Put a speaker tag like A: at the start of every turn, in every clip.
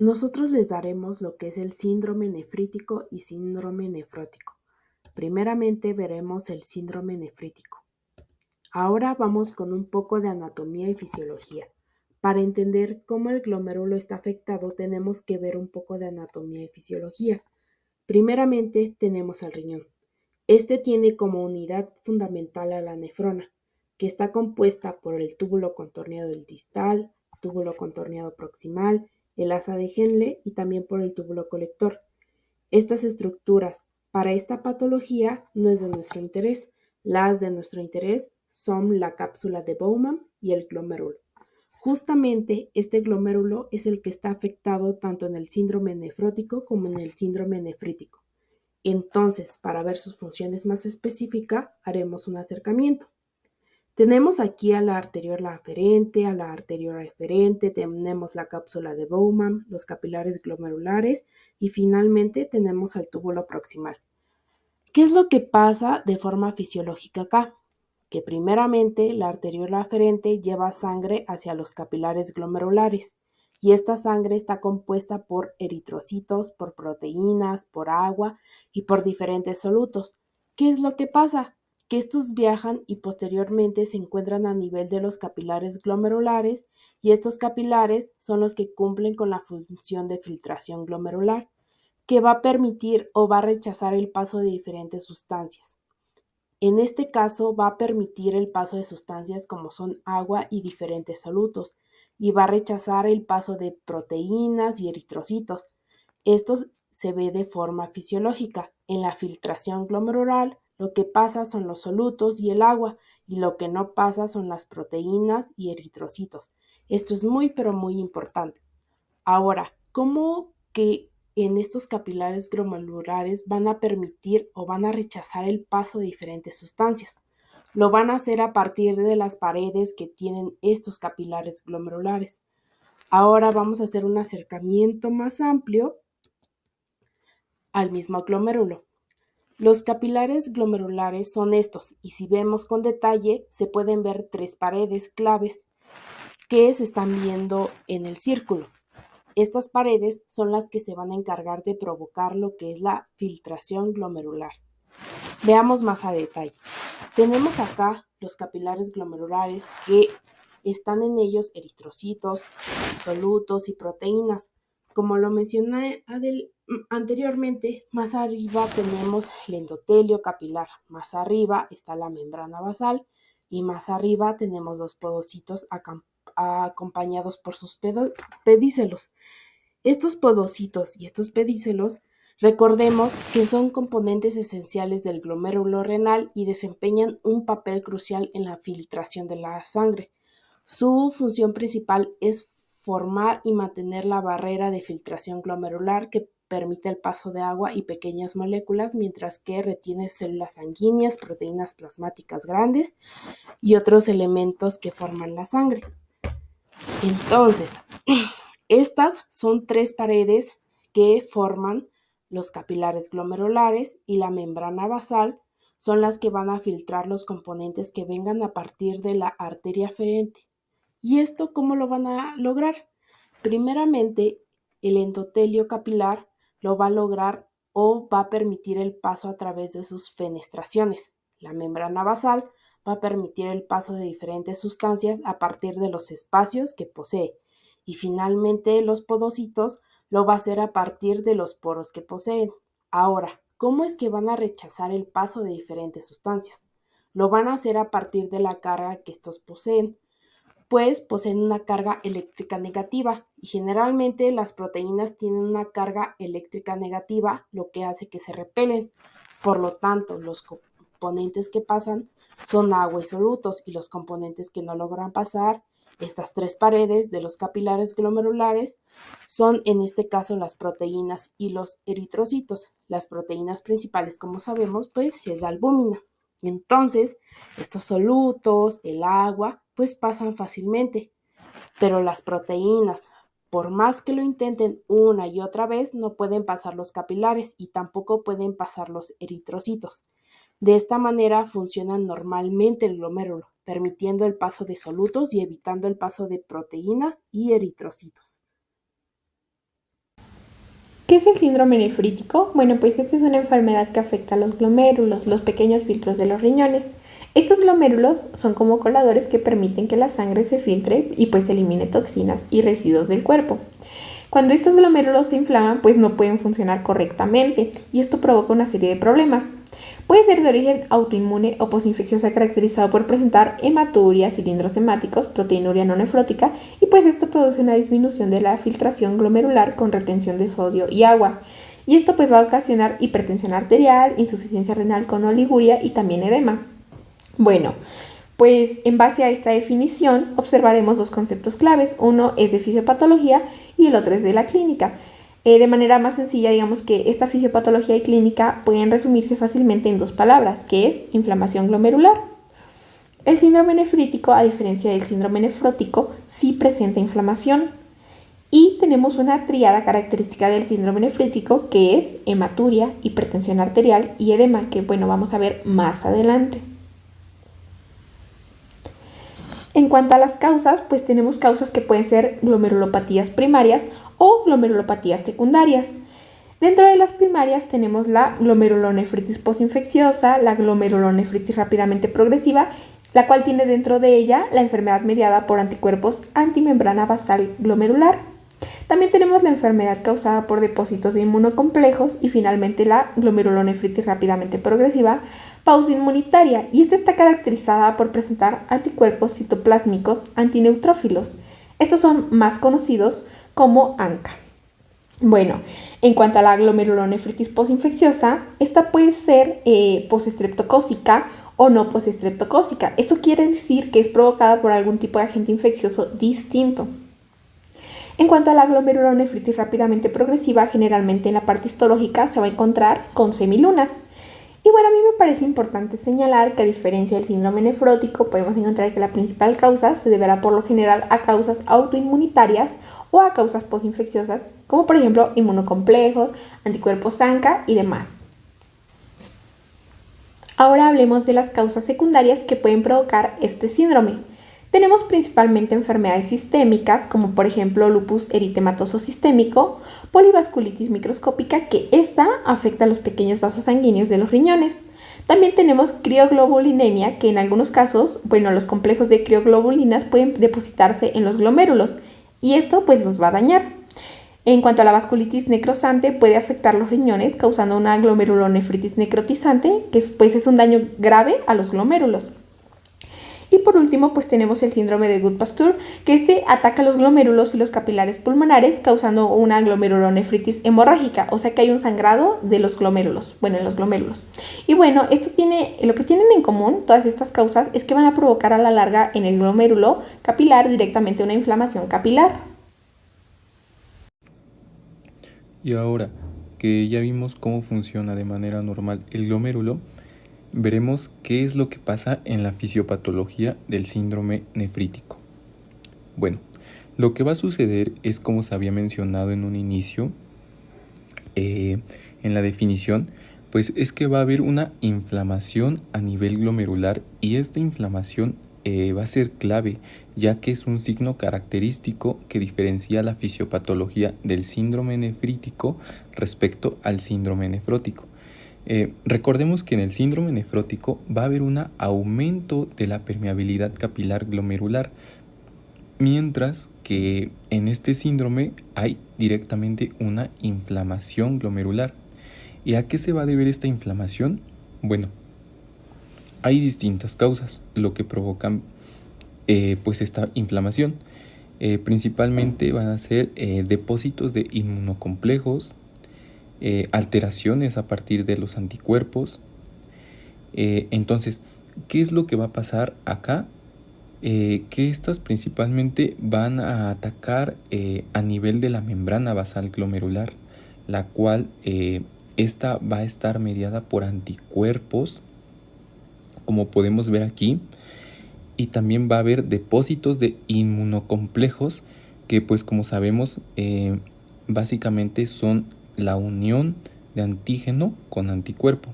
A: Nosotros les daremos lo que es el síndrome nefrítico y síndrome nefrótico. Primeramente veremos el síndrome nefrítico. Ahora vamos con un poco de anatomía y fisiología. Para entender cómo el glomérulo está afectado, tenemos que ver un poco de anatomía y fisiología. Primeramente tenemos al riñón. Este tiene como unidad fundamental a la nefrona, que está compuesta por el túbulo contorneado del distal, túbulo contorneado proximal, el asa de Henle y también por el túbulo colector. Estas estructuras para esta patología no es de nuestro interés. Las de nuestro interés son la cápsula de Bowman y el glomérulo. Justamente este glomérulo es el que está afectado tanto en el síndrome nefrótico como en el síndrome nefrítico. Entonces, para ver sus funciones más específicas, haremos un acercamiento. Tenemos aquí a la arteriola aferente, a la arteriola eferente, tenemos la cápsula de Bowman, los capilares glomerulares y finalmente tenemos al túbulo proximal. ¿Qué es lo que pasa de forma fisiológica acá? Que primeramente la arteriola aferente lleva sangre hacia los capilares glomerulares y esta sangre está compuesta por eritrocitos, por proteínas, por agua y por diferentes solutos. ¿Qué es lo que pasa? Que estos viajan y posteriormente se encuentran a nivel de los capilares glomerulares y estos capilares son los que cumplen con la función de filtración glomerular, que va a permitir o va a rechazar el paso de diferentes sustancias. En este caso va a permitir el paso de sustancias como son agua y diferentes solutos y va a rechazar el paso de proteínas y eritrocitos. Esto se ve de forma fisiológica. En la filtración glomerular lo que pasa son los solutos y el agua y lo que no pasa son las proteínas y eritrocitos. Esto es muy pero muy importante. Ahora, ¿cómo que en estos capilares glomerulares van a permitir o van a rechazar el paso de diferentes sustancias? Lo van a hacer a partir de las paredes que tienen estos capilares glomerulares. Ahora vamos a hacer un acercamiento más amplio al mismo glomérulo. Los capilares glomerulares son estos y si vemos con detalle se pueden ver tres paredes claves que se están viendo en el círculo. Estas paredes son las que se van a encargar de provocar lo que es la filtración glomerular. Veamos más a detalle. Tenemos acá los capilares glomerulares que están en ellos eritrocitos, solutos y proteínas. Como lo mencioné anteriormente, más arriba tenemos el endotelio capilar, más arriba está la membrana basal y más arriba tenemos los podocitos acompañados por sus pedícelos. Estos podocitos y estos pedícelos, recordemos que son componentes esenciales del glomérulo renal y desempeñan un papel crucial en la filtración de la sangre. Su función principal es formar y mantener la barrera de filtración glomerular que permite el paso de agua y pequeñas moléculas, mientras que retiene células sanguíneas, proteínas plasmáticas grandes y otros elementos que forman la sangre. Entonces, estas son tres paredes que forman los capilares glomerulares y la membrana basal son las que van a filtrar los componentes que vengan a partir de la arteria aferente. ¿Y esto cómo lo van a lograr? Primeramente, el endotelio capilar lo va a lograr o va a permitir el paso a través de sus fenestraciones. La membrana basal va a permitir el paso de diferentes sustancias a partir de los espacios que posee. Y finalmente, los podocitos lo va a hacer a partir de los poros que poseen. Ahora, ¿cómo es que van a rechazar el paso de diferentes sustancias? Lo van a hacer a partir de la carga que estos poseen, pues poseen una carga eléctrica negativa y generalmente las proteínas tienen una carga eléctrica negativa, lo que hace que se repelen. Por lo tanto, los componentes que pasan son agua y solutos y los componentes que no logran pasar estas tres paredes de los capilares glomerulares son en este caso las proteínas y los eritrocitos. Las proteínas principales, como sabemos, pues es la albúmina. Entonces, estos solutos, el agua, pues pasan fácilmente, pero las proteínas, por más que lo intenten una y otra vez, no pueden pasar los capilares y tampoco pueden pasar los eritrocitos. De esta manera funciona normalmente el glomérulo, permitiendo el paso de solutos y evitando el paso de proteínas y eritrocitos.
B: ¿Qué es el síndrome nefrítico? Bueno, pues esta es una enfermedad que afecta a los glomérulos, los pequeños filtros de los riñones. Estos glomérulos son como coladores que permiten que la sangre se filtre y pues elimine toxinas y residuos del cuerpo. Cuando estos glomérulos se inflaman, pues no pueden funcionar correctamente y esto provoca una serie de problemas. Puede ser de origen autoinmune o posinfecciosa caracterizado por presentar hematuria, cilindros hemáticos, proteinuria no nefrótica y pues esto produce una disminución de la filtración glomerular con retención de sodio y agua. Y esto pues va a ocasionar hipertensión arterial, insuficiencia renal con oliguria y también edema. Bueno, pues en base a esta definición observaremos dos conceptos claves. Uno es de fisiopatología y el otro es de la clínica. De manera más sencilla, digamos que esta fisiopatología y clínica pueden resumirse fácilmente en dos palabras, que es inflamación glomerular. El síndrome nefrítico, a diferencia del síndrome nefrótico, sí presenta inflamación. Y tenemos una tríada característica del síndrome nefrítico que es hematuria, hipertensión arterial y edema, que bueno, vamos a ver más adelante. En cuanto a las causas, pues tenemos causas que pueden ser glomerulopatías primarias o glomerulopatías secundarias. Dentro de las primarias tenemos la glomerulonefritis postinfecciosa, la glomerulonefritis rápidamente progresiva, la cual tiene dentro de ella la enfermedad mediada por anticuerpos antimembrana basal glomerular. También tenemos la enfermedad causada por depósitos de inmunocomplejos y finalmente la glomerulonefritis rápidamente progresiva, pausa inmunitaria, y esta está caracterizada por presentar anticuerpos citoplásmicos antineutrófilos. Estos son más conocidos como ANCA. Bueno, en cuanto a la glomerulonefritis postinfecciosa, esta puede ser postestreptocócica o no postestreptocócica. Esto quiere decir que es provocada por algún tipo de agente infeccioso distinto. En cuanto a la glomerulonefritis rápidamente progresiva, generalmente en la parte histológica se va a encontrar con semilunas. Y bueno, a mí me parece importante señalar que a diferencia del síndrome nefrótico, podemos encontrar que la principal causa se deberá por lo general a causas autoinmunitarias o a causas postinfecciosas, como por ejemplo inmunocomplejos, anticuerpos ANCA y demás. Ahora hablemos de las causas secundarias que pueden provocar este síndrome. Tenemos principalmente enfermedades sistémicas, como por ejemplo lupus eritematoso sistémico, polivasculitis microscópica, que esta afecta a los pequeños vasos sanguíneos de los riñones. También tenemos crioglobulinemia, que en algunos casos, los complejos de crioglobulinas pueden depositarse en los glomérulos y esto pues los va a dañar. En cuanto a la vasculitis necrosante, puede afectar los riñones causando una glomerulonefritis necrotizante, que pues es un daño grave a los glomérulos. Y por último, pues tenemos el síndrome de Goodpasture, que este ataca los glomérulos y los capilares pulmonares, causando una glomerulonefritis hemorrágica, o sea que hay un sangrado de los glomérulos, en los glomérulos. Y bueno, lo que tienen en común, todas estas causas, es que van a provocar a la larga en el glomérulo capilar directamente una inflamación capilar.
C: Y ahora que ya vimos cómo funciona de manera normal el glomérulo, veremos qué es lo que pasa en la fisiopatología del síndrome nefrítico. Bueno, lo que va a suceder es, como se había mencionado en un inicio, en la definición, pues es que va a haber una inflamación a nivel glomerular y esta inflamación va a ser clave, ya que es un signo característico que diferencia la fisiopatología del síndrome nefrítico respecto al síndrome nefrótico. Recordemos que en el síndrome nefrótico va a haber un aumento de la permeabilidad capilar glomerular, mientras que en este síndrome hay directamente una inflamación glomerular. ¿Y a qué se va a deber esta inflamación? Bueno, hay distintas causas lo que provocan pues esta inflamación. Principalmente van a ser depósitos de inmunocomplejos, alteraciones a partir de los anticuerpos. Entonces, ¿qué es lo que va a pasar acá? Que estas principalmente van a atacar a nivel de la membrana basal glomerular, la cual esta va a estar mediada por anticuerpos, como podemos ver aquí, y también va a haber depósitos de inmunocomplejos que, pues como sabemos, básicamente son la unión de antígeno con anticuerpo.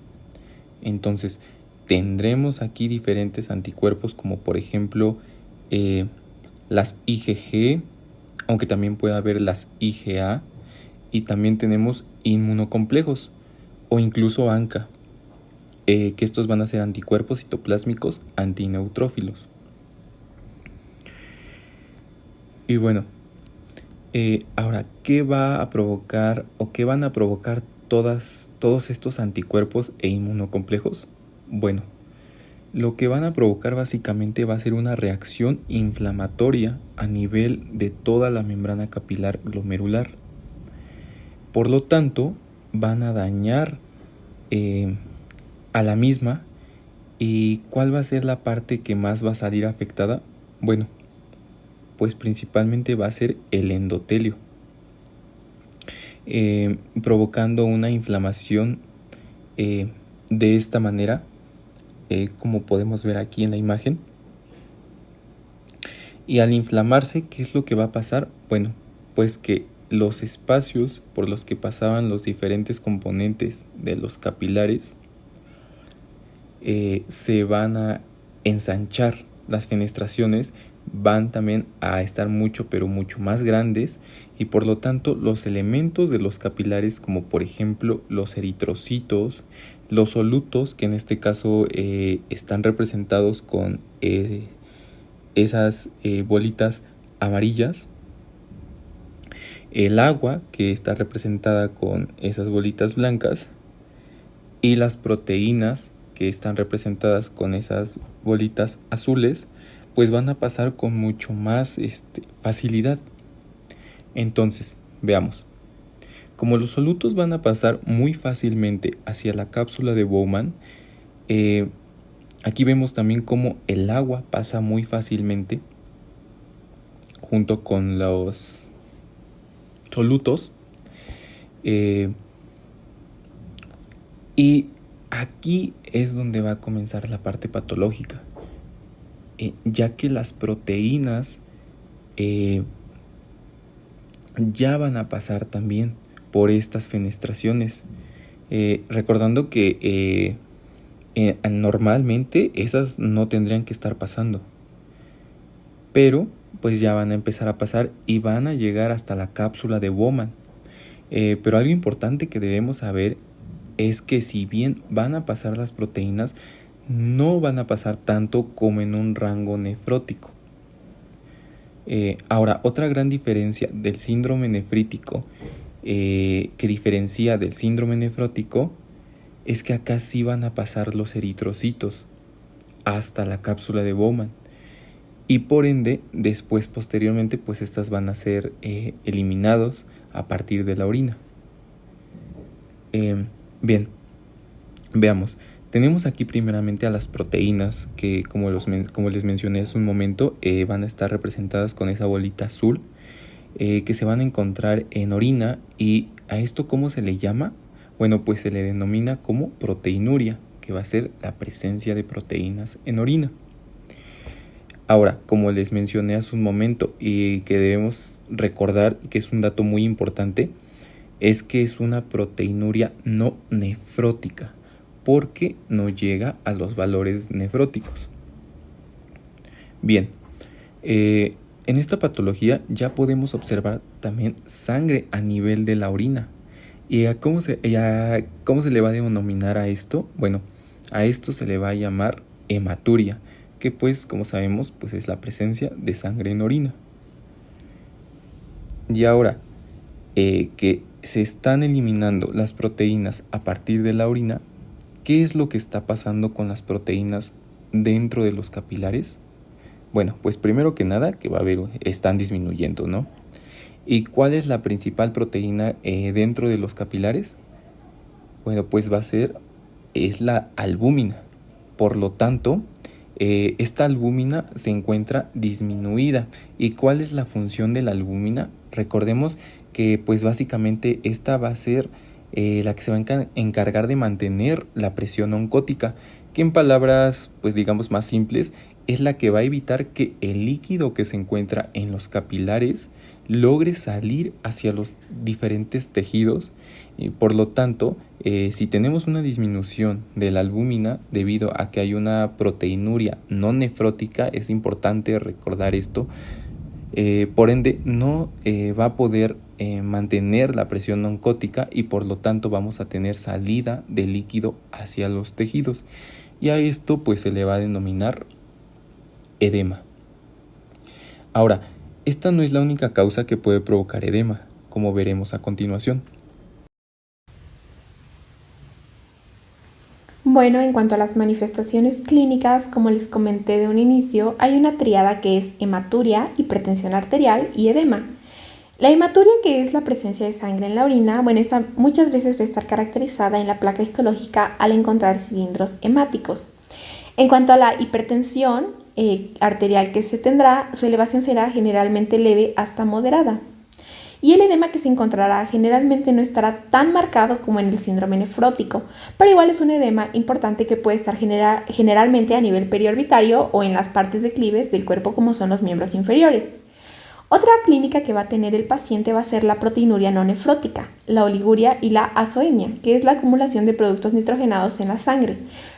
C: Entonces tendremos aquí diferentes anticuerpos, como por ejemplo las IgG, aunque también puede haber las IgA, y también tenemos inmunocomplejos o incluso ANCA, que estos van a ser anticuerpos citoplásmicos antineutrófilos. Y bueno, ahora, ¿qué va a provocar o qué van a provocar todos estos anticuerpos e inmunocomplejos? Bueno, lo que van a provocar básicamente va a ser una reacción inflamatoria a nivel de toda la membrana capilar glomerular. Por lo tanto, van a dañar a la misma. ¿Y cuál va a ser la parte que más va a salir afectada? Bueno, pues principalmente va a ser el endotelio, provocando una inflamación de esta manera, como podemos ver aquí en la imagen. Y al inflamarse, ¿qué es lo que va a pasar? Bueno, pues que los espacios por los que pasaban los diferentes componentes de los capilares se van a ensanchar. Las fenestraciones van también a estar mucho más grandes, y por lo tanto los elementos de los capilares, como por ejemplo los eritrocitos, los solutos, que en este caso están representados con esas bolitas amarillas, el agua, que está representada con esas bolitas blancas, y las proteínas, que están representadas con esas bolitas azules, pues van a pasar con mucho más facilidad. Entonces, veamos. Como los solutos van a pasar muy fácilmente hacia la cápsula de Bowman, aquí vemos también cómo el agua pasa muy fácilmente junto con los solutos. Y aquí es donde va a comenzar la parte patológica, ya que las proteínas ya van a pasar también por estas fenestraciones, recordando que normalmente esas no tendrían que estar pasando, pero pues ya van a empezar a pasar y van a llegar hasta la cápsula de Bowman. Pero algo importante que debemos saber es que si bien van a pasar las proteínas, no van a pasar tanto como en un rango nefrótico. Ahora, otra gran diferencia del síndrome nefrítico, que diferencia del síndrome nefrótico, es que acá sí van a pasar los eritrocitos hasta la cápsula de Bowman, y por ende después, posteriormente, pues estas van a ser eliminados a partir de la orina. Bien, veamos. Tenemos aquí primeramente a las proteínas, que como les mencioné hace un momento, van a estar representadas con esa bolita azul, que se van a encontrar en orina. ¿Y a esto cómo se le llama? Bueno, pues se le denomina como proteinuria, que va a ser la presencia de proteínas en orina. Ahora, como les mencioné hace un momento y que debemos recordar, que es un dato muy importante, es que es una proteinuria no nefrótica, porque no llega a los valores nefróticos. Bien, en esta patología ya podemos observar también sangre a nivel de la orina. ¿Y cómo se le va a denominar a esto? Bueno, a esto se le va a llamar hematuria, que pues, como sabemos, pues es la presencia de sangre en orina. Y ahora que se están eliminando las proteínas a partir de la orina, ¿qué es lo que está pasando con las proteínas dentro de los capilares? Bueno, pues primero que nada, que están disminuyendo, ¿no? ¿Y cuál es la principal proteína dentro de los capilares? Bueno, pues es la albúmina. Por lo tanto, esta albúmina se encuentra disminuida. ¿Y cuál es la función de la albúmina? Recordemos que pues básicamente esta va a ser la que se va a encargar de mantener la presión oncótica, que en palabras pues digamos más simples es la que va a evitar que el líquido que se encuentra en los capilares logre salir hacia los diferentes tejidos. Y por lo tanto, si tenemos una disminución de la albúmina debido a que hay una proteinuria no nefrótica, es importante recordar esto, Por ende, no va a poder mantener la presión oncótica y por lo tanto vamos a tener salida de líquido hacia los tejidos. Y a esto pues se le va a denominar edema. Ahora, esta no es la única causa que puede provocar edema, como veremos a continuación.
B: Bueno, en cuanto a las manifestaciones clínicas, como les comenté de un inicio, hay una tríada que es hematuria, hipertensión arterial y edema. La hematuria, que es la presencia de sangre en la orina, bueno, esta muchas veces va a estar caracterizada en la placa histológica al encontrar cilindros hemáticos. En cuanto a la hipertensión arterial que se tendrá, su elevación será generalmente leve hasta moderada. Y el edema que se encontrará generalmente no estará tan marcado como en el síndrome nefrótico, pero igual es un edema importante que puede estar generalmente a nivel periorbitario o en las partes declives del cuerpo como son los miembros inferiores. Otra clínica que va a tener el paciente va a ser la proteinuria no nefrótica, la oliguria y la azoemia, que es la acumulación de productos nitrogenados en la sangre,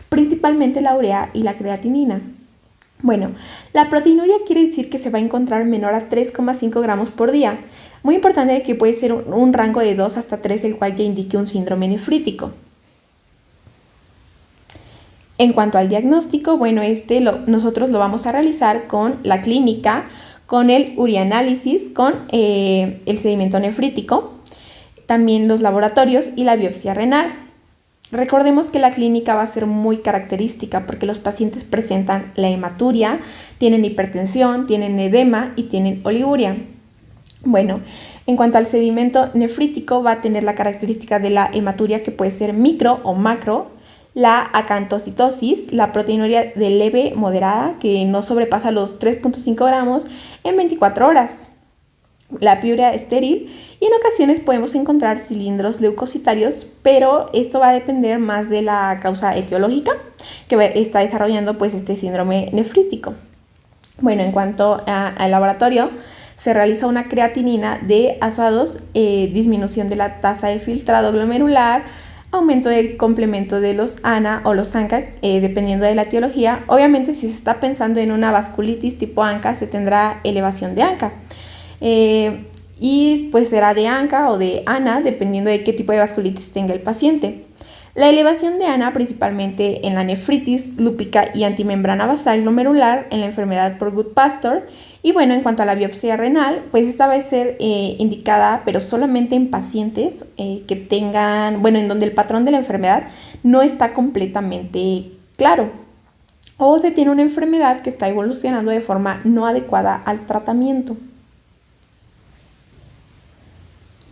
B: principalmente la urea y la creatinina. Bueno, la proteinuria quiere decir que se va a encontrar menor a 3,5 gramos por día. Muy importante que puede ser un rango de 2 hasta 3, el cual ya indique un síndrome nefrítico. En cuanto al diagnóstico, bueno, nosotros lo vamos a realizar con la clínica, con el urianálisis, con el sedimento nefrítico, también los laboratorios y la biopsia renal. Recordemos que la clínica va a ser muy característica porque los pacientes presentan la hematuria, tienen hipertensión, tienen edema y tienen oliguria. Bueno, en cuanto al sedimento nefrítico, va a tener la característica de la hematuria que puede ser micro o macro, la acantocitosis, la proteinuria de leve moderada que no sobrepasa los 3,5 gramos en 24 horas, la piuria estéril y en ocasiones podemos encontrar cilindros leucocitarios, pero esto va a depender más de la causa etiológica que está desarrollando pues este síndrome nefrítico. Bueno, en cuanto al laboratorio, se realiza una creatinina de azoados, disminución de la tasa de filtrado glomerular, aumento del complemento de los ANA o los ANCA, dependiendo de la etiología. Obviamente, si se está pensando en una vasculitis tipo ANCA, se tendrá elevación de ANCA. Y pues será de ANCA o de ANA, dependiendo de qué tipo de vasculitis tenga el paciente. La elevación de ANA principalmente en la nefritis lúpica y antimembrana basal glomerular en la enfermedad por Goodpasture. Y bueno, en cuanto a la biopsia renal, pues esta va a ser indicada, pero solamente en pacientes que tengan, bueno, en donde el patrón de la enfermedad no está completamente claro, o se tiene una enfermedad que está evolucionando de forma no adecuada al tratamiento.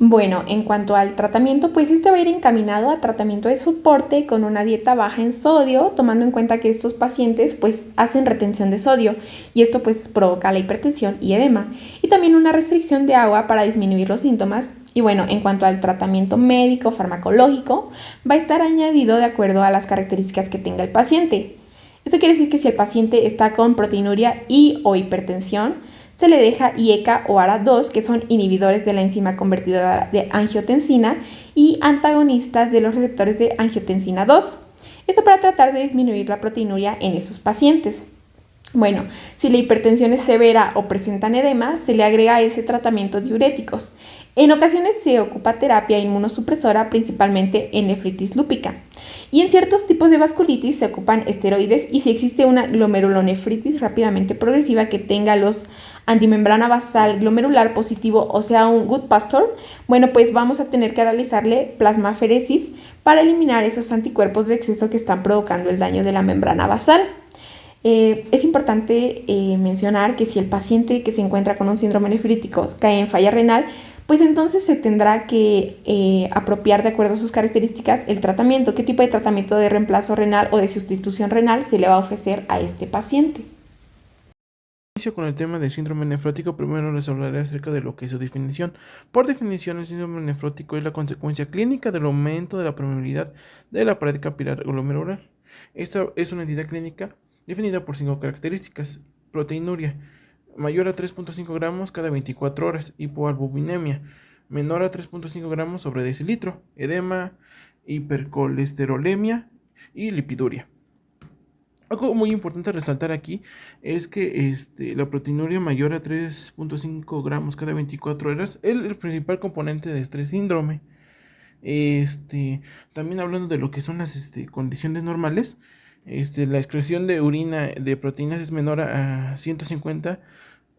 B: Bueno, en cuanto al tratamiento, pues este va a ir encaminado a tratamiento de soporte con una dieta baja en sodio, tomando en cuenta que estos pacientes pues hacen retención de sodio y esto pues provoca la hipertensión y edema, y también una restricción de agua para disminuir los síntomas. Y bueno, en cuanto al tratamiento médico farmacológico, va a estar añadido de acuerdo a las características que tenga el paciente. Esto quiere decir que si el paciente está con proteinuria y o hipertensión, se le deja IECA o ARA2, que son inhibidores de la enzima convertidora de angiotensina y antagonistas de los receptores de angiotensina 2. Esto para tratar de disminuir la proteinuria en esos pacientes. Bueno, si la hipertensión es severa o presentan edema, se le agrega a ese tratamiento diuréticos. En ocasiones se ocupa terapia inmunosupresora, principalmente en nefritis lúpica. Y en ciertos tipos de vasculitis se ocupan esteroides, y si existe una glomerulonefritis rápidamente progresiva que tenga los antimembrana basal glomerular positivo, o sea un Goodpasture, bueno, pues vamos a tener que realizarle plasmaferesis para eliminar esos anticuerpos de exceso que están provocando el daño de la membrana basal. Es importante mencionar que si el paciente que se encuentra con un síndrome nefrítico cae en falla renal, pues entonces se tendrá que apropiar de acuerdo a sus características el tratamiento, qué tipo de tratamiento de reemplazo renal o de sustitución renal se le va a ofrecer a este paciente.
D: Inicio con el tema del síndrome nefrótico. Primero les hablaré acerca de lo que es su definición. Por definición, el síndrome nefrótico es la consecuencia clínica del aumento de la permeabilidad de la pared capilar glomerular. Esta es una entidad clínica definida por 5 características: proteinuria mayor a 3,5 gramos cada 24 horas, hipoalbuminemia menor a 3,5 gramos sobre decilitro, edema, hipercolesterolemia y lipiduria. Algo muy importante a resaltar aquí es que la proteinuria mayor a 3.5 gramos cada 24 horas es el principal componente de este síndrome. También hablando de lo que son las condiciones normales, la excreción de orina de proteínas es menor a 150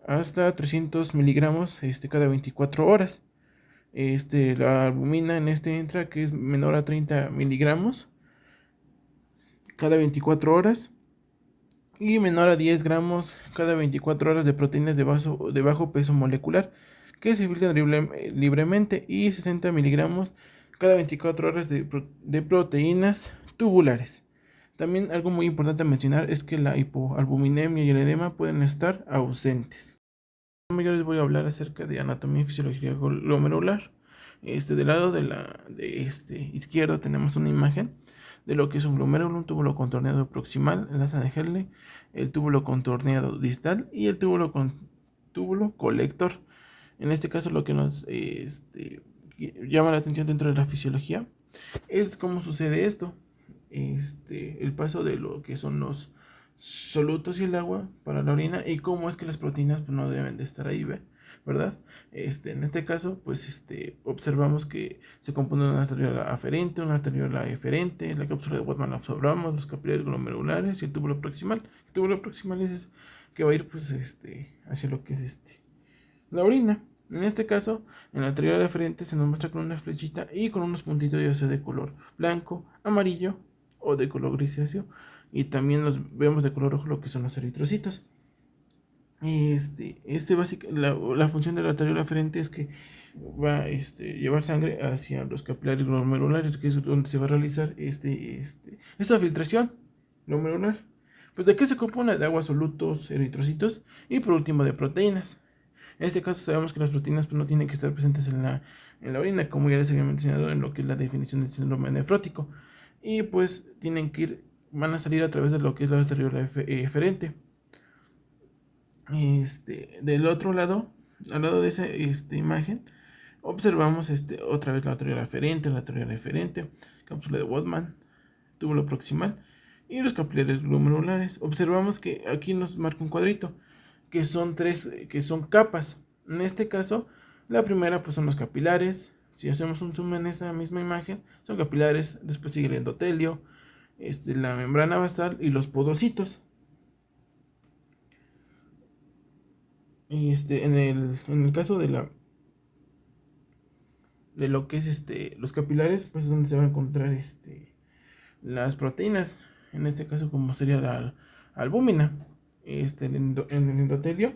D: hasta 300 miligramos cada 24 horas. La albumina en entra que es menor a 30 miligramos cada 24 horas y menor a 10 gramos cada 24 horas de proteínas de bajo peso molecular que se filtran libremente y 60 miligramos cada 24 horas de proteínas tubulares. También algo muy importante a mencionar es que la hipoalbuminemia y el edema pueden estar ausentes. Yo les voy a hablar acerca de anatomía y fisiología glomerular. Del lado izquierdo tenemos una imagen de lo que es un glomérulo, un túbulo contorneado proximal, el asa de Henle, el túbulo contorneado distal y el túbulo colector. En este caso lo que nos llama la atención dentro de la fisiología es cómo sucede esto. El paso de lo que son los solutos y el agua para la orina y cómo es que las proteínas pues, no deben de estar ahí, ¿verdad? En este caso, pues observamos que se compone una arteriola aferente, una arteriola eferente, la cápsula de Bowman la observamos, los capilares glomerulares y el túbulo proximal. El túbulo proximal es que va a ir pues hacia lo que es la orina. En este caso, en la arteriola eferente se nos muestra con una flechita y con unos puntitos ya sea de color blanco, amarillo o de color grisáceo, y también los vemos de color rojo lo que son los eritrocitos. La función de la arteriola aferente es que va a llevar sangre hacia los capilares glomerulares, que es donde se va a realizar esta filtración glomerular. Pues de qué se compone: de agua, solutos, eritrocitos y por último de proteínas. En este caso sabemos que las proteínas pues, no tienen que estar presentes en la orina, como ya les había mencionado en lo que es la definición del síndrome nefrótico. Y pues van a salir a través de lo que es la arteriola eferente. Del otro lado, al lado de esa imagen, observamos otra vez la arteriola eferente, cápsula de Bowman, túbulo proximal y los capilares glomerulares. Observamos que aquí nos marca un cuadrito, que son que son capas. En este caso, la primera pues son los capilares. Si hacemos un zoom en esa misma imagen, son capilares, después sigue el endotelio, la membrana basal y los podocitos. En el caso de lo que es los capilares, pues es donde se va a encontrar las proteínas. En este caso, como sería la albúmina. En el endotelio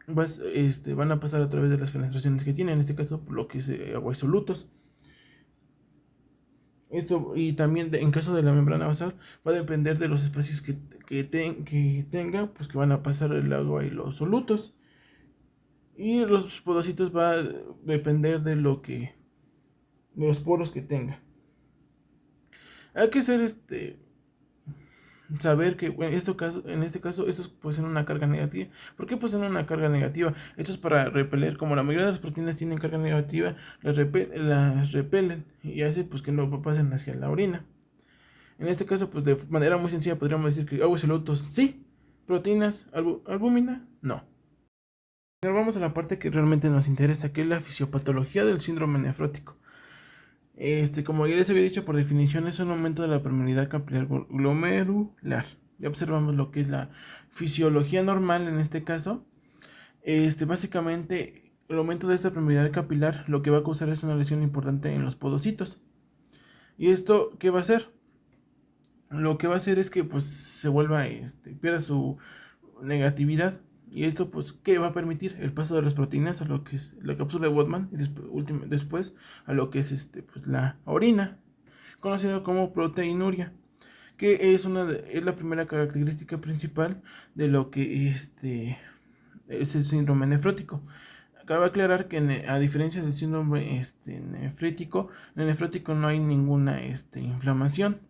D: van a pasar a través de las fenestraciones que tiene, en este caso lo que es agua y solutos. Esto, y también en caso de la membrana basal, va a depender de los espacios que tenga, pues que van a pasar el agua y los solutos. Y los podocitos va a depender de los poros que tenga. Hay que ser saber que en este caso estos poseen una carga negativa. ¿Por qué poseen una carga negativa? Esto es para repeler, como la mayoría de las proteínas tienen carga negativa, las repelen y hace pues que no pasen hacia la orina. En este caso, pues de manera muy sencilla podríamos decir que agua y solutos sí, proteínas, albúmina no. Ahora vamos a la parte que realmente nos interesa, que es la fisiopatología del síndrome nefrótico. Como ya les había dicho, por definición es un aumento de la permeabilidad capilar glomerular. Ya observamos lo que es la fisiología normal en este caso. Básicamente, el aumento de esta permeabilidad capilar lo que va a causar es una lesión importante en los podocitos. ¿Y esto qué va a hacer? Lo que va a hacer es que pues se vuelva, pierda su negatividad. Y esto pues ¿qué va a permitir? El paso de las proteínas a lo que es la cápsula de Bowman y después a lo que es pues la orina, conocida como proteinuria, que es la primera característica principal de lo que es el síndrome nefrótico. Cabe aclarar que a diferencia del síndrome nefrítico, en el nefrótico no hay ninguna inflamación.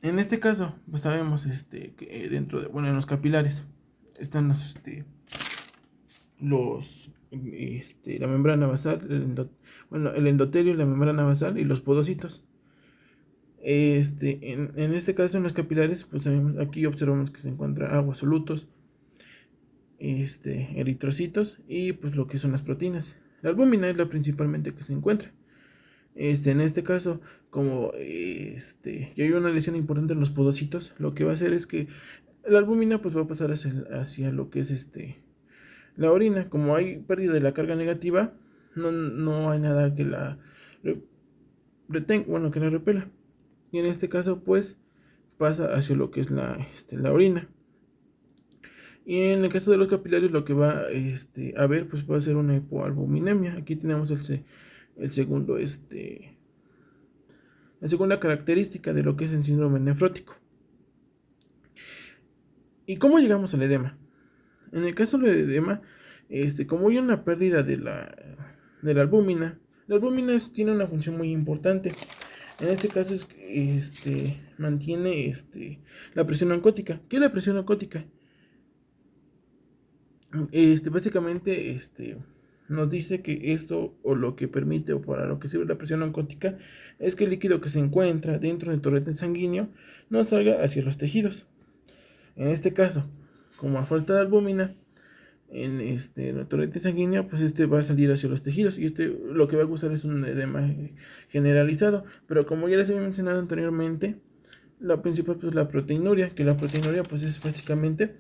D: En este caso, pues sabemos que dentro de, en los capilares están la membrana basal, el endotelio, la membrana basal y los podocitos. En este caso, en los capilares, pues aquí observamos que se encuentra agua, solutos, eritrocitos y pues lo que son las proteínas. La albúmina es la principalmente que se encuentra. En este caso, como ya hay una lesión importante en los podocitos, lo que va a hacer es que la albúmina pues va a pasar hacia lo que es la orina. Como hay pérdida de la carga negativa, no hay nada que la retenga, bueno, que la repela. Y en este caso pues pasa hacia lo que es la orina. Y en el caso de los capilares lo que va a ver pues va a ser una hipoalbuminemia. Aquí tenemos el segundo la segunda característica de lo que es el síndrome nefrótico. ¿Y cómo llegamos al edema? En el caso del edema, como hay una pérdida de la albúmina, la albúmina tiene una función muy importante. En este caso es que mantiene la presión oncótica. ¿Qué es la presión oncótica? Básicamente nos dice que esto, o lo que permite, o para lo que sirve la presión oncótica, es que el líquido que se encuentra dentro del torrente sanguíneo no salga hacia los tejidos. En este caso, como a falta de albúmina en el torrente sanguíneo, pues va a salir hacia los tejidos, y lo que va a causar es un edema generalizado. Pero como ya les había mencionado anteriormente, la principal pues la proteinuria, que la proteinuria pues es básicamente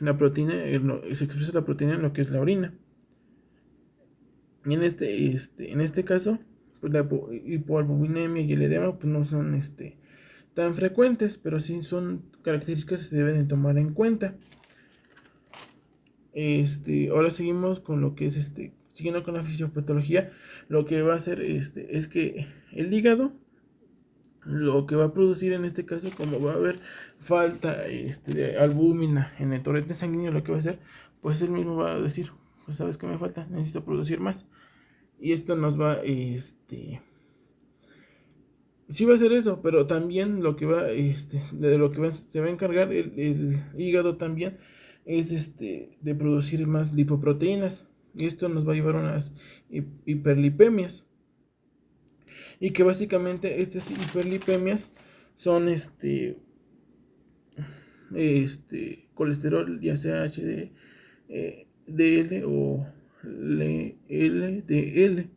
D: la proteína, se expresa la proteína en lo que es la orina. Y en este caso, pues la hipoalbuminemia y el edema pues no son tan frecuentes, pero sí son características que se deben de tomar en cuenta. Ahora seguimos con lo que es siguiendo con la fisiopatología. Lo que va a hacer es que el hígado, lo que va a producir en este caso, como va a haber falta de albúmina en el torrente sanguíneo, lo que va a hacer, pues él mismo va a decir, pues sabes que me falta, necesito producir más. Y esto nos va, sí va a hacer eso, pero también lo que va, de lo que se va a encargar el hígado también es de producir más lipoproteínas. Y esto nos va a llevar a unas hiperlipemias. Y que básicamente estas hiperlipemias son colesterol, ya sea HDL o LDL.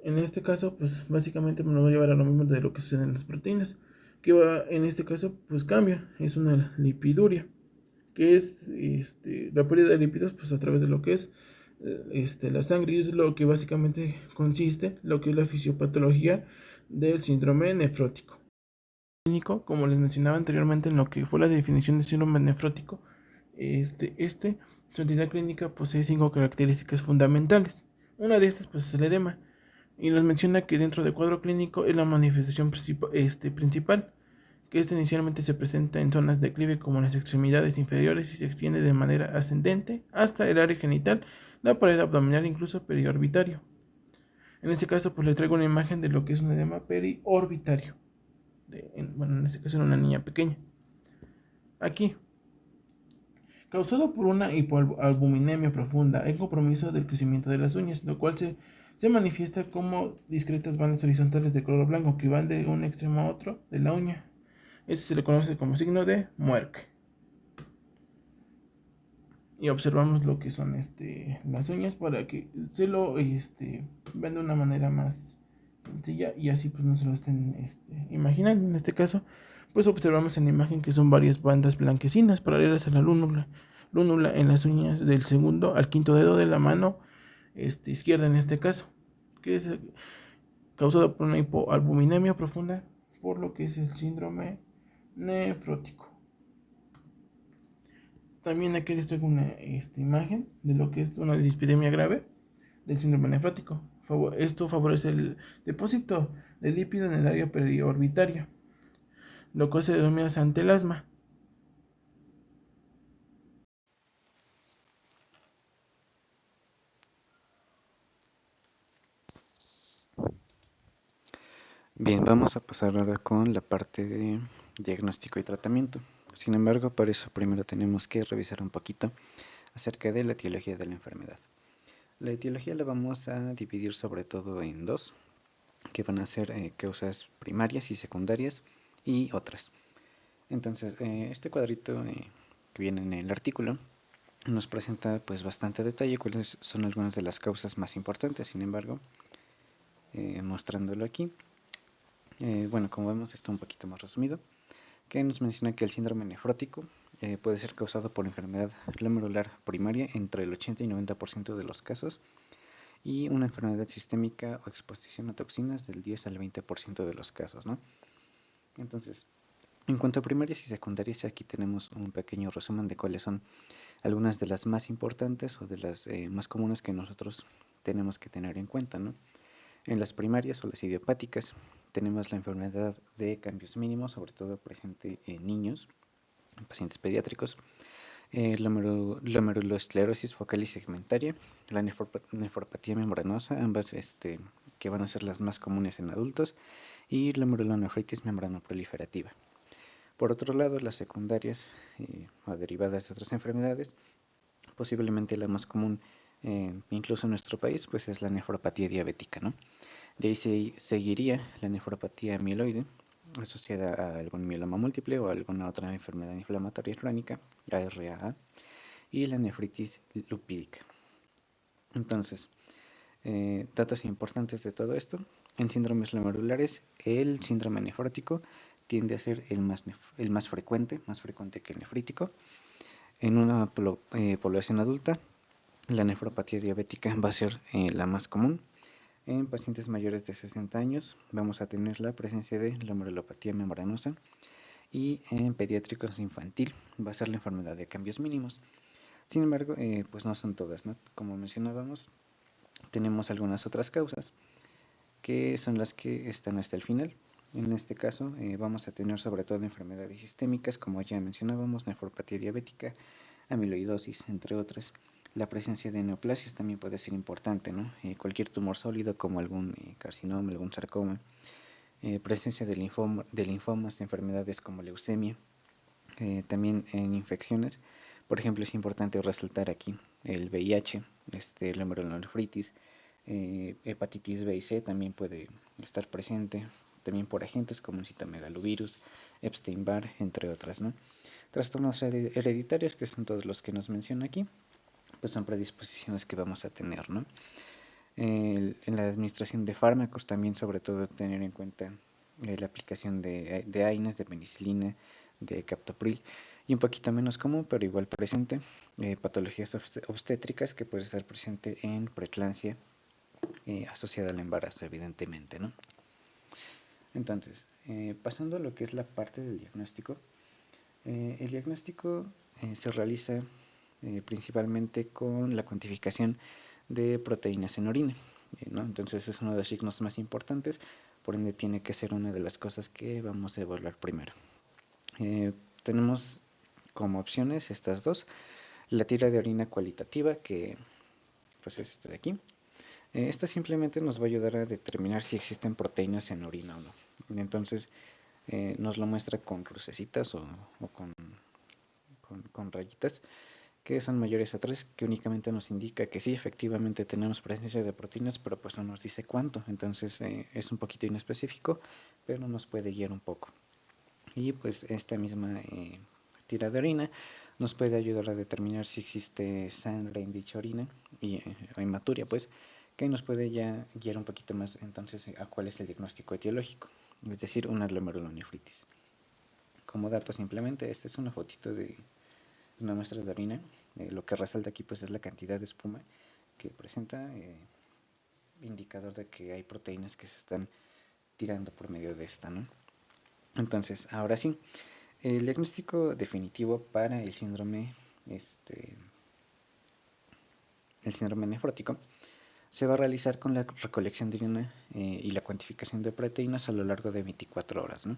D: En este caso, pues básicamente me lo va a llevar a lo mismo de lo que sucede en las proteínas, que en este caso pues cambia, es una lipiduria, que es la pérdida de lípidos pues a través de lo que es la sangre, y es lo que básicamente consiste lo que es la fisiopatología del síndrome nefrótico. Como les mencionaba anteriormente en lo que fue la definición de síndrome nefrótico, su entidad clínica posee 5 características fundamentales. Una de estas pues es el edema, y nos menciona que dentro del cuadro clínico es la manifestación principal, que inicialmente se presenta en zonas de declive como en las extremidades inferiores y se extiende de manera ascendente hasta el área genital, la pared abdominal, incluso periorbitario. En este caso pues les traigo una imagen de lo que es un edema periorbitario, en este caso era una niña pequeña. Aquí, causado por una hipoalbuminemia profunda, el compromiso del crecimiento de las uñas, lo cual se manifiesta como discretas bandas horizontales de color blanco que van de un extremo a otro de la uña. Este se le conoce como signo de Muerk. Y observamos lo que son las uñas para que se lo vean de una manera más sencilla, y así pues no se lo estén imaginando. En este caso pues observamos en la imagen que son varias bandas blanquecinas paralelas a la lúnula en las uñas del segundo al quinto dedo de la mano izquierda, en este caso, que es causado por una hipoalbuminemia profunda, por lo que es el síndrome nefrótico. También aquí les traigo una imagen de lo que es una dislipidemia grave del síndrome nefrótico. Esto favorece el depósito de lípido en el área periorbitaria, lo cual se denomina santelasma.
E: Bien, vamos a pasar ahora con la parte de diagnóstico y tratamiento. Sin embargo, para eso primero tenemos que revisar un poquito acerca de la etiología de la enfermedad. La etiología la vamos a dividir sobre todo en dos. que van a ser causas primarias y secundarias y otras. Entonces, este cuadrito que viene en el artículo nos presenta pues bastante detalle cuáles son algunas de las causas más importantes. Sin embargo, mostrándolo aquí, bueno, como vemos está un poquito más resumido, que nos menciona que el síndrome nefrótico puede ser causado por enfermedad glomerular primaria entre el 80 y 90% de los casos, y una enfermedad sistémica o exposición a toxinas del 10 al 20% de los casos, ¿no? Entonces, en cuanto a primarias y secundarias, aquí tenemos un pequeño resumen de cuáles son algunas de las más importantes o de las más comunes que nosotros tenemos que tener en cuenta, ¿no? En las primarias o las idiopáticas tenemos la enfermedad de cambios mínimos, sobre todo presente en niños, en pacientes pediátricos, la glomerulosclerosis focal y segmentaria, la nefropatía membranosa, ambas que van a ser las más comunes en adultos, y la glomerulonefritis membranoproliferativa. Por otro lado, las secundarias o derivadas de otras enfermedades, posiblemente la más común incluso en nuestro país, pues es la nefropatía diabética, ¿no? De ahí seguiría la nefropatía amiloide, asociada a algún mieloma múltiple o alguna otra enfermedad inflamatoria crónica, ARAA, y la nefritis lipídica. Entonces, datos importantes de todo esto: en síndromes glomerulares, el síndrome nefrótico tiende a ser el más frecuente que el nefrítico. En una población adulta, la nefropatía diabética va a ser la más común. En pacientes mayores de 60 años vamos a tener la presencia de glomerulopatía membranosa, y en pediátricos infantil va a ser la enfermedad de cambios mínimos. Sin embargo, pues no son todas, ¿no? Como mencionábamos, tenemos algunas otras causas que son las que están hasta el final. En este caso vamos a tener sobre todo enfermedades sistémicas, como ya mencionábamos, nefropatía diabética, amiloidosis, entre otras. La presencia de neoplasias también puede ser importante, ¿no? Cualquier tumor sólido como algún carcinoma, algún sarcoma, presencia de linfomas, enfermedades como leucemia, también en infecciones. Por ejemplo, es importante resaltar aquí el VIH, la glomerulonefritis, hepatitis B y C también puede estar presente, también por agentes como el citomegalovirus, Epstein-Barr, entre otras, ¿no? Trastornos hereditarios, que son todos los que nos menciona aquí, pues son predisposiciones que vamos a tener, ¿no? En la administración de fármacos también, sobre todo tener en cuenta la aplicación de AINES, de penicilina, de captopril, y un poquito menos común, pero igual presente, patologías obstétricas, que puede estar presente en preeclampsia asociada al embarazo, evidentemente, ¿no? Entonces, pasando a lo que es la parte del diagnóstico, el diagnóstico se realiza principalmente con la cuantificación de proteínas en orina, ¿no? Entonces es uno de los signos más importantes, por ende tiene que ser una de las cosas que vamos a evaluar primero. Tenemos como opciones estas dos: la tira de orina cualitativa, que pues es esta de aquí. Esta simplemente nos va a ayudar a determinar si existen proteínas en orina o no. Entonces nos lo muestra con crucecitas o con rayitas que son mayores a 3, que únicamente nos indica que sí, efectivamente tenemos presencia de proteínas, pero pues no nos dice cuánto. Entonces es un poquito inespecífico, pero nos puede guiar un poco. Y pues esta misma tira de orina nos puede ayudar a determinar si existe sangre en dicha orina o hematuria, pues, que nos puede ya guiar un poquito más entonces a cuál es el diagnóstico etiológico, es decir, una glomerulonefritis. Como dato simplemente, esta es una fotito de una muestra de orina. Lo que resalta aquí pues es la cantidad de espuma que presenta, indicador de que hay proteínas que se están tirando por medio de esta, ¿no? Entonces, ahora sí, el diagnóstico definitivo para el síndrome nefrótico se va a realizar con la recolección de orina y la cuantificación de proteínas a lo largo de 24 horas, ¿no?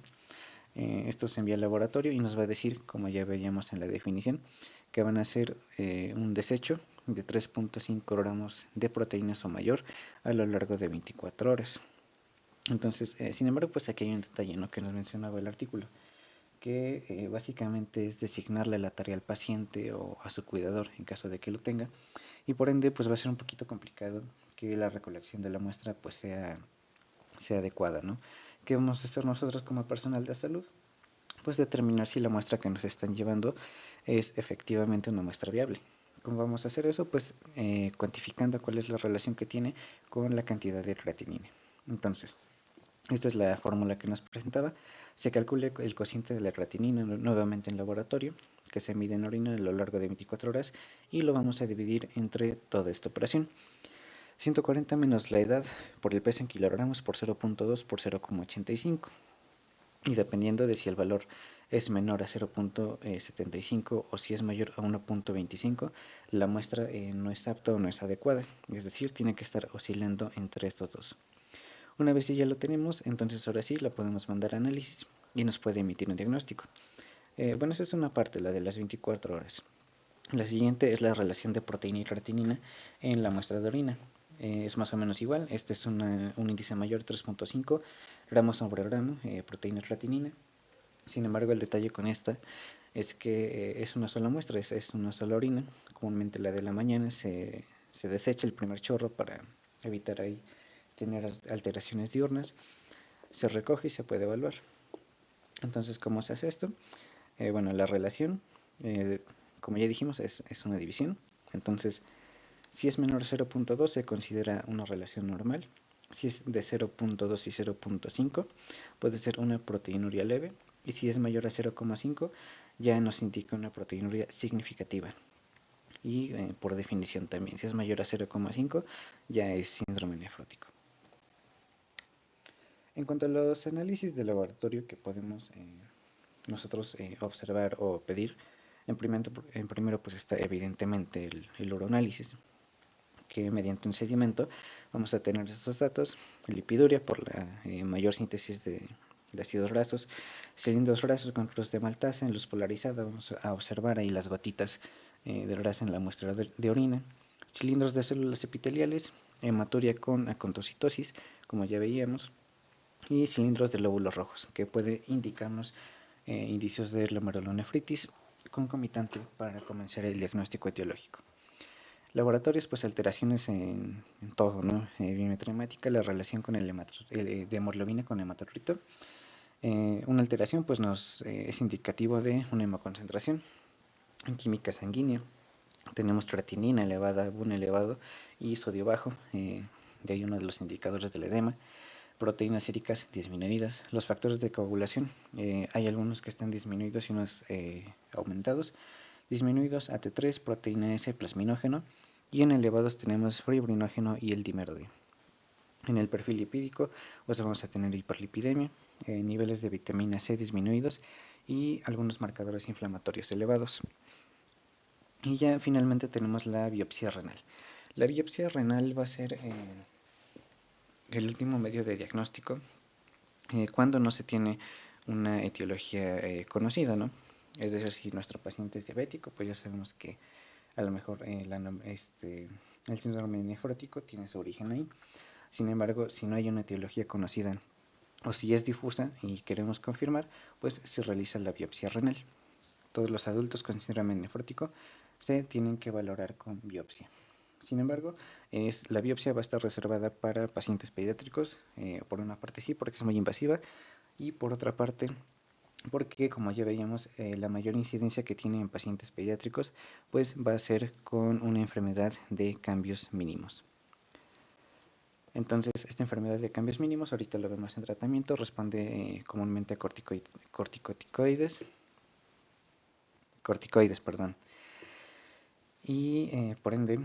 E: Esto se envía al laboratorio y nos va a decir, como ya veíamos en la definición, que van a ser un desecho de 3.5 gramos de proteínas o mayor a lo largo de 24 horas. Entonces, sin embargo, pues aquí hay un detalle, ¿no?, que nos mencionaba el artículo, que básicamente es designarle la tarea al paciente o a su cuidador en caso de que lo tenga, y por ende pues va a ser un poquito complicado que la recolección de la muestra pues sea sea adecuada, ¿no? ¿Qué vamos a hacer nosotros como personal de salud? Pues determinar si la muestra que nos están llevando es efectivamente una muestra viable. ¿Cómo vamos a hacer eso? Pues cuantificando cuál es la relación que tiene con la cantidad de creatinina. Entonces, esta es la fórmula que nos presentaba. Se calcula el cociente de la creatinina nuevamente en laboratorio, que se mide en orina a lo largo de 24 horas, y lo vamos a dividir entre toda esta operación. 140 menos la edad por el peso en kilogramos por 0.2 por 0,85. Y dependiendo de si el valor es menor a 0.75 o si es mayor a 1.25, la muestra no es apta o no es adecuada. Es decir, tiene que estar oscilando entre estos dos. Una vez que ya lo tenemos, entonces ahora sí la podemos mandar a análisis y nos puede emitir un diagnóstico. Bueno, esa es una parte, la de las 24 horas. La siguiente es la relación de proteína y creatinina en la muestra de orina. Es más o menos igual. Este es un índice mayor, 3.5 gramos sobre gramo, proteína y creatinina. Sin embargo, el detalle con esta es que es una sola muestra, es una sola orina. Comúnmente la de la mañana se desecha el primer chorro para evitar ahí tener alteraciones diurnas. Se recoge y se puede evaluar. Entonces, ¿cómo se hace esto? Bueno, la relación, como ya dijimos, es una división. Entonces, si es menor a 0.2 se considera una relación normal. Si es de 0.2 y 0.5 puede ser una proteinuria leve. Y si es mayor a 0,5 ya nos indica una proteinuria significativa. Y por definición también, si es mayor a 0,5 ya es síndrome nefrótico. En cuanto a los análisis de laboratorio que podemos nosotros observar o pedir, en primero pues está evidentemente el uroanálisis, que mediante un sedimento vamos a tener estos datos: lipiduria por la mayor síntesis de ácidos grasos, cilindros grasos con cruz de maltasa en luz polarizada, vamos a observar ahí las gotitas de grasa en la muestra de orina, cilindros de células epiteliales, hematuria con acontocitosis, como ya veíamos, y cilindros de glóbulos rojos, que puede indicarnos indicios de glomerulonefritis concomitante para comenzar el diagnóstico etiológico. Laboratorios, pues alteraciones en todo, ¿no? Biometría hemática, la relación con de hemoglobina con hematocrito. Una alteración pues es indicativo de una hemoconcentración. En química sanguínea tenemos creatinina elevada, BUN elevado y sodio bajo, de ahí uno de los indicadores del edema. Proteínas séricas disminuidas. Los factores de coagulación, hay algunos que están disminuidos y unos aumentados. Disminuidos AT3, proteína S, plasminógeno, y en elevados tenemos fibrinógeno y el dímero D. En el perfil lipídico pues vamos a tener hiperlipidemia, niveles de vitamina C disminuidos y algunos marcadores inflamatorios elevados. Y ya finalmente tenemos la biopsia renal. La biopsia renal va a ser el último medio de diagnóstico cuando no se tiene una etiología conocida, ¿no? Es decir, si nuestro paciente es diabético, pues ya sabemos que a lo mejor el síndrome nefrótico tiene su origen ahí. Sin embargo, si no hay una etiología conocida o si es difusa y queremos confirmar, pues se realiza la biopsia renal. Todos los adultos con síndrome nefrótico se tienen que valorar con biopsia. Sin embargo, la biopsia va a estar reservada para pacientes pediátricos, por una parte sí, porque es muy invasiva, y por otra parte porque, como ya veíamos, la mayor incidencia que tiene en pacientes pediátricos pues va a ser con una enfermedad de cambios mínimos. Entonces, esta enfermedad de cambios mínimos, ahorita lo vemos en tratamiento, responde comúnmente a corticoides, perdón. Y por ende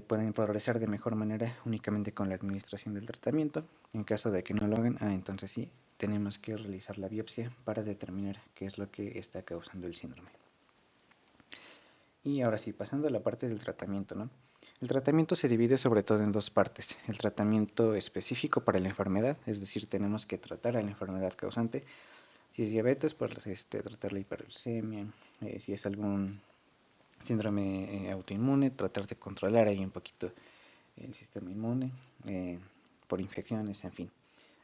E: pueden progresar de mejor manera únicamente con la administración del tratamiento. En caso de que no lo hagan, entonces sí, tenemos que realizar la biopsia para determinar qué es lo que está causando el síndrome. Y ahora sí, pasando a la parte del tratamiento, ¿no? El tratamiento se divide sobre todo en dos partes: el tratamiento específico para la enfermedad, es decir, tenemos que tratar a la enfermedad causante. Si es diabetes, pues tratar la hiperglucemia. Si es algún síndrome autoinmune, tratar de controlar ahí un poquito el sistema inmune por infecciones, en fin.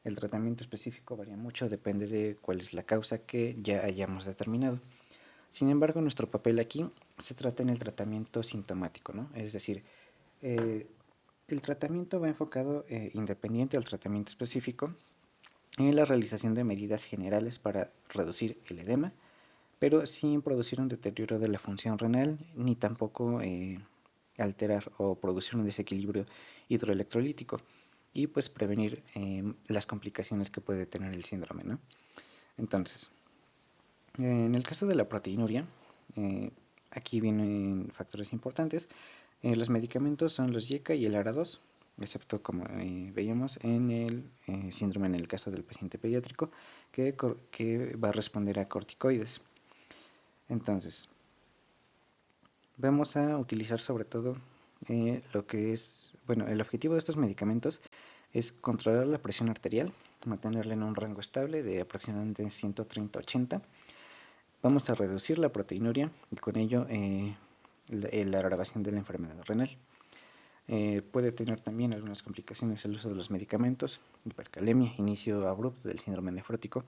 E: El tratamiento específico varía mucho, depende de cuál es la causa que ya hayamos determinado. Sin embargo, nuestro papel aquí se trata en el tratamiento sintomático, ¿no? Es decir, el tratamiento va enfocado independiente al tratamiento específico, en la realización de medidas generales para reducir el edema, pero sin producir un deterioro de la función renal, ni tampoco alterar o producir un desequilibrio hidroelectrolítico y pues prevenir las complicaciones que puede tener el síndrome, ¿no? Entonces, en el caso de la proteinuria, aquí vienen factores importantes. Los medicamentos son los YECA y el ARA2, excepto como veíamos en el síndrome en el caso del paciente pediátrico, que va a responder a corticoides. Entonces, vamos a utilizar sobre todo lo que es, bueno, el objetivo de estos medicamentos es controlar la presión arterial, mantenerla en un rango estable de aproximadamente 130-80. Vamos a reducir la proteinuria y con ello la agravación de la enfermedad renal. Puede tener también algunas complicaciones el uso de los medicamentos, hipercalemia, inicio abrupto del síndrome nefrótico,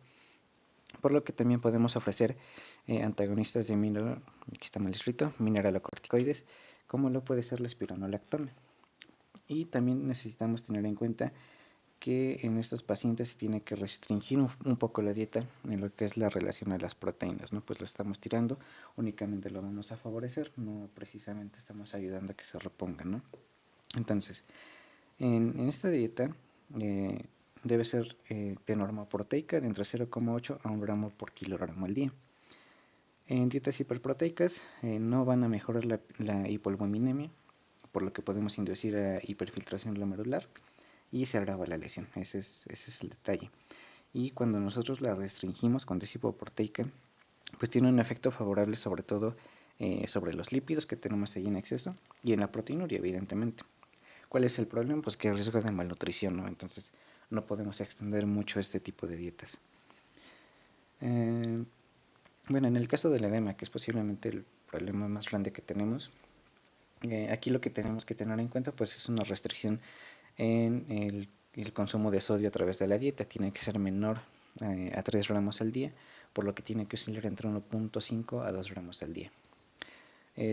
E: por lo que también podemos ofrecer antagonistas de aquí está mal escrito, mineralocorticoides, como lo puede ser la espironolactona. Y también necesitamos tener en cuenta que en estos pacientes se tiene que restringir un poco la dieta en lo que es la relación a las proteínas, ¿no? Pues lo estamos tirando, únicamente lo vamos a favorecer, no precisamente estamos ayudando a que se reponga, ¿no? Entonces, en esta dieta debe ser de norma proteica de entre 0,8 a 1 gramo por kilogramo al día. En dietas hiperproteicas no van a mejorar la hipoalbuminemia, por lo que podemos inducir a hiperfiltración glomerular y se agrava la lesión. Ese es el detalle. Y cuando nosotros la restringimos con es hipoproteica, pues tiene un efecto favorable sobre todo sobre los lípidos que tenemos ahí en exceso y en la proteinuria, evidentemente. ¿Cuál es el problema? Pues que hay riesgo de malnutrición, ¿no? Entonces no podemos extender mucho este tipo de dietas. Bueno, en el caso del edema, que es posiblemente el problema más grande que tenemos, aquí lo que tenemos que tener en cuenta pues es una restricción en el consumo de sodio a través de la dieta. Tiene que ser menor a 3 gramos al día, por lo que tiene que oscilar entre 1.5 a 2 gramos al día.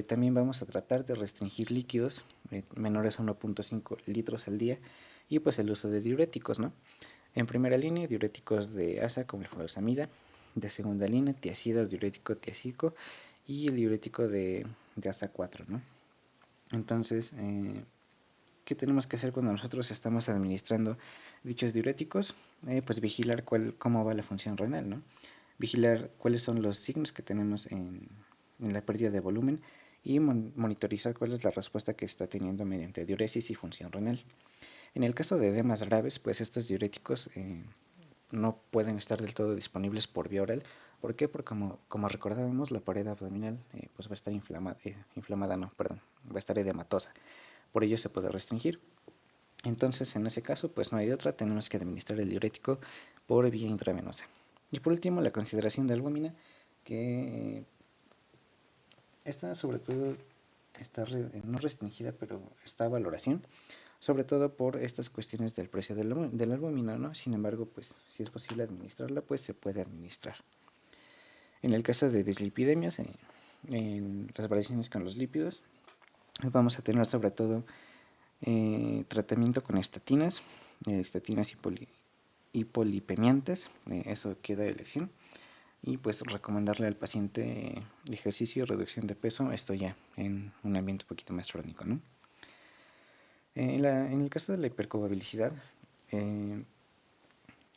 E: También vamos a tratar de restringir líquidos menores a 1.5 litros al día y pues el uso de diuréticos, ¿no? En primera línea, diuréticos de asa como el furosemida. De segunda línea, tiazida o diurético tiazico y el diurético de asa 4, ¿no? Entonces, ¿qué tenemos que hacer cuando nosotros estamos administrando dichos diuréticos? Pues vigilar cómo va la función renal, ¿no? Vigilar cuáles son los signos que tenemos en la pérdida de volumen y monitorizar cuál es la respuesta que está teniendo mediante diuresis y función renal. En el caso de edemas graves, pues estos diuréticos no pueden estar del todo disponibles por vía oral. ¿Por qué? Porque como recordábamos, la pared abdominal pues va a estar va a estar edematosa. Por ello se puede restringir. Entonces, en ese caso, pues no hay de otra, tenemos que administrar el diurético por vía intravenosa. Y por último, la consideración de albúmina, que esta sobre todo está no restringida, pero está a valoración, sobre todo por estas cuestiones del precio de la albúmina, ¿no? Sin embargo, pues si es posible administrarla, pues se puede administrar. En el caso de dislipidemias, en las variaciones con los lípidos, vamos a tener sobre todo tratamiento con estatinas hipolipemiantes, eso queda de elección. Y pues recomendarle al paciente ejercicio y reducción de peso, esto ya en un ambiente un poquito más crónico, ¿no? En el caso de la hipercoagulabilidad, en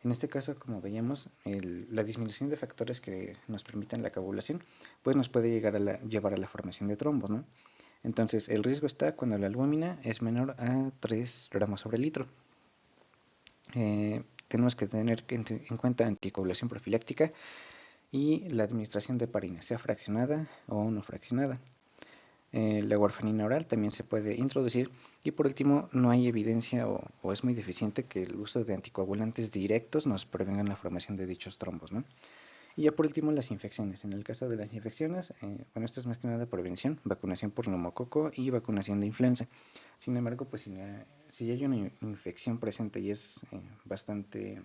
E: este caso, como veíamos, la disminución de factores que nos permitan la coagulación, pues nos puede llevar a la formación de trombos, ¿no? Entonces, el riesgo está cuando la albúmina es menor a 3 gramos sobre litro. Tenemos que tener en cuenta anticoagulación profiláctica y la administración de heparina, sea fraccionada o no fraccionada. La warfarina oral también se puede introducir y por último no hay evidencia o es muy deficiente que el uso de anticoagulantes directos nos prevengan la formación de dichos trombos, ¿no? Y ya por último las infecciones. En el caso de las infecciones, bueno, esto es más que nada prevención, vacunación por neumococo y vacunación de influenza. Sin embargo, pues si hay una infección presente y es bastante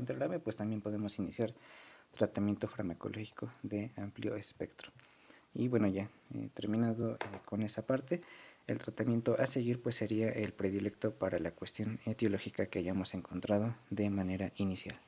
E: grave, pues también podemos iniciar tratamiento farmacológico de amplio espectro. Y bueno, ya terminado con esa parte, El tratamiento a seguir pues sería el predilecto para la cuestión etiológica que hayamos encontrado de manera inicial.